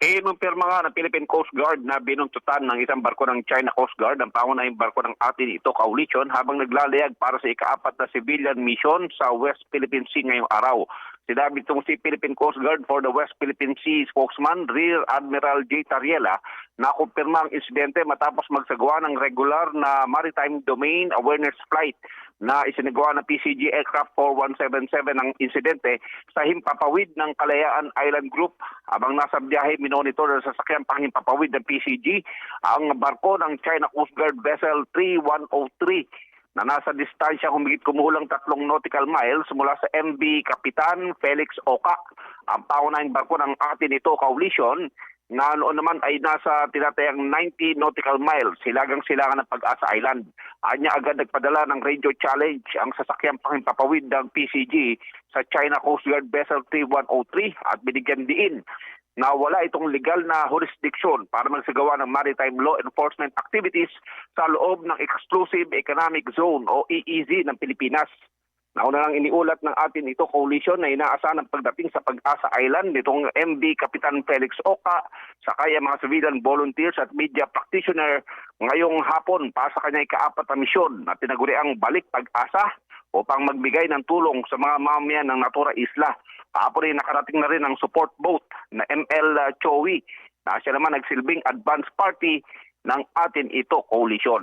Inumpirma nga ng Philippine Coast Guard na binuntutan ng isang barko ng China Coast Guard ang pangunahing barko ng atin ito Coalition habang naglalayag para sa ika-4 na civilian mission sa West Philippine Sea ngayong araw. Sinabi itong si Philippine Coast Guard for the West Philippine Sea spokesman Rear Admiral J. Tariela na kumpirma ang insidente matapos magsagawa ng regular na Maritime Domain Awareness Flight na isinagawa ng PCG Aircraft 4177 ang insidente sa himpapawid ng Kalayaan Island Group. Habang nasa biyahe, minonitor sa sasakyang panghimpapawid ng PCG ang barko ng China Coast Guard Vessel 3103 na nasa distansya humigit kumulang 3 nautical miles mula sa MV Kapitan Felix Oka. Ang pangunahing barko ng atin ito Coalition na noon naman ay nasa tinatayang 90 nautical miles hilagang silangan ng Pag-asa Island. Anya agad nagpadala ng radio challenge ang sasakyang panghimpapawid ng PCG sa China Coast Guard Vessel 3103 at binigyan diin na wala itong legal na jurisdiction para magsagawa ng maritime law enforcement activities sa loob ng Exclusive Economic Zone o EEZ ng Pilipinas. Nauna lang iniulat ng atin ito Coalition na inaasahan ang pagdating sa Pag-asa Island nitong MV Kapitan Felix Oka sa kaya mga civilian volunteers at media practitioner ngayong hapon para sa kanyang ika-4 na misyon na tinaguriang Balik Pag-asa upang magbigay ng tulong sa mga mamamayan ng Natura Isla. Kahapon ay nakarating na rin ang support boat na ML Chowi na siya naman nagsilbing advance party ng atin ito Coalition.